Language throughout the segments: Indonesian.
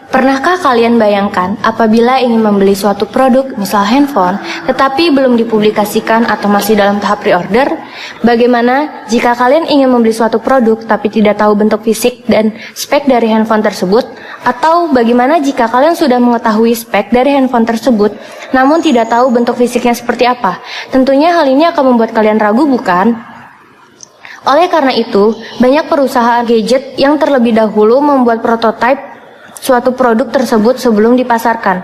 Pernahkah kalian bayangkan apabila ingin membeli suatu produk, misal handphone, tetapi belum dipublikasikan atau masih dalam tahap pre-order? Bagaimana jika kalian ingin membeli suatu produk tapi tidak tahu bentuk fisik dan spek dari handphone tersebut? Atau bagaimana jika kalian sudah mengetahui spek dari handphone tersebut, namun tidak tahu bentuk fisiknya seperti apa? Tentunya hal ini akan membuat kalian ragu, bukan? Oleh karena itu, banyak perusahaan gadget yang terlebih dahulu membuat prototipe suatu produk tersebut sebelum dipasarkan.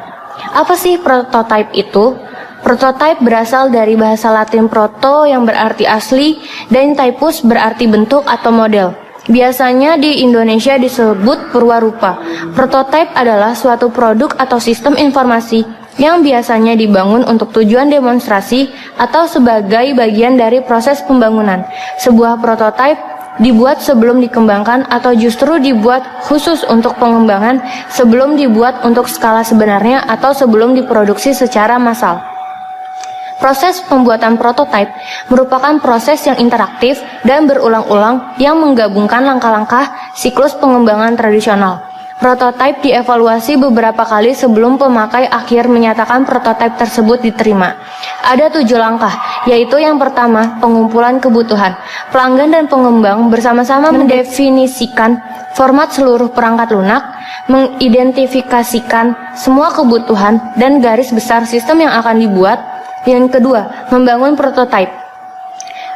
Apa sih prototipe itu? Prototipe berasal dari bahasa Latin proto yang berarti asli dan typus berarti bentuk atau model. Biasanya di Indonesia disebut purwarupa. Prototipe adalah suatu produk atau sistem informasi yang biasanya dibangun untuk tujuan demonstrasi atau sebagai bagian dari proses pembangunan. Sebuah prototipe dibuat sebelum dikembangkan atau justru dibuat khusus untuk pengembangan sebelum dibuat untuk skala sebenarnya atau sebelum diproduksi secara massal. Proses pembuatan prototipe merupakan proses yang interaktif dan berulang-ulang yang menggabungkan langkah-langkah siklus pengembangan tradisional. Prototipe dievaluasi beberapa kali sebelum pemakai akhir menyatakan prototipe tersebut diterima. Ada 7 langkah, yaitu yang pertama, pengumpulan kebutuhan. Pelanggan dan pengembang bersama-sama mendefinisikan format seluruh perangkat lunak, mengidentifikasikan semua kebutuhan dan garis besar sistem yang akan dibuat. Yang kedua, membangun prototipe.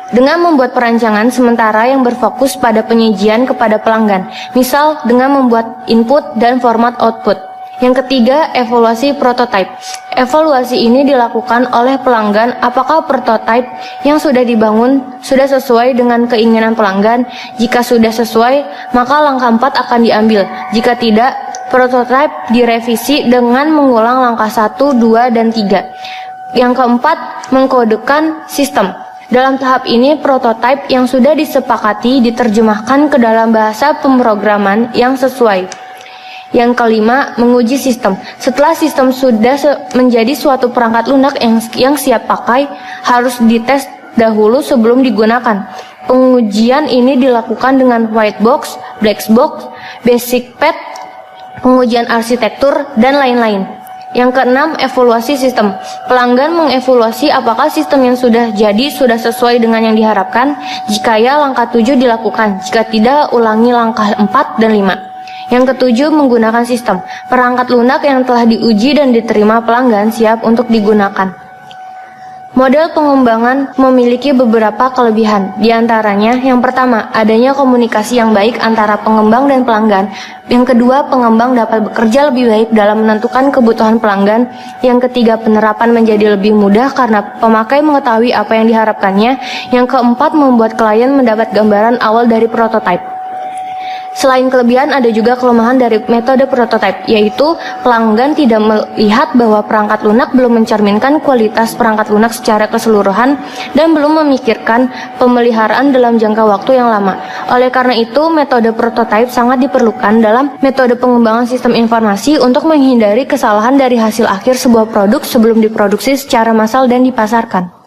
Dengan membuat perancangan sementara yang berfokus pada penyajian kepada pelanggan, misal dengan membuat input dan format output. Yang ketiga, evaluasi prototipe. Evaluasi ini dilakukan oleh pelanggan apakah prototipe yang sudah dibangun sudah sesuai dengan keinginan pelanggan. Jika sudah sesuai, maka langkah 4 akan diambil. Jika tidak, prototipe direvisi dengan mengulang langkah 1, 2, dan 3. Yang keempat, mengkodekan sistem. Dalam tahap ini, prototipe yang sudah disepakati diterjemahkan ke dalam bahasa pemrograman yang sesuai. Yang kelima, menguji sistem. Setelah sistem sudah menjadi suatu perangkat lunak yang siap pakai, harus dites dahulu sebelum digunakan. Pengujian ini dilakukan dengan white box, black box, basic pad, pengujian arsitektur, dan lain-lain. Yang keenam, evaluasi sistem. Pelanggan mengevaluasi apakah sistem yang sudah jadi sudah sesuai dengan yang diharapkan. Jika ya, langkah 7 dilakukan. Jika tidak, ulangi langkah 4 dan 5. Yang ketujuh, menggunakan sistem. Perangkat lunak yang telah diuji dan diterima pelanggan siap untuk digunakan. Model pengembangan memiliki beberapa kelebihan. Di antaranya, yang pertama, adanya komunikasi yang baik antara pengembang dan pelanggan. Yang kedua, pengembang dapat bekerja lebih baik dalam menentukan kebutuhan pelanggan. Yang ketiga, penerapan menjadi lebih mudah karena pemakai mengetahui apa yang diharapkannya. Yang keempat, membuat klien mendapat gambaran awal dari prototipe. Selain kelebihan, ada juga kelemahan dari metode prototipe, yaitu pelanggan tidak melihat bahwa perangkat lunak belum mencerminkan kualitas perangkat lunak secara keseluruhan dan belum memikirkan pemeliharaan dalam jangka waktu yang lama. Oleh karena itu, metode prototipe sangat diperlukan dalam metode pengembangan sistem informasi untuk menghindari kesalahan dari hasil akhir sebuah produk sebelum diproduksi secara massal dan dipasarkan.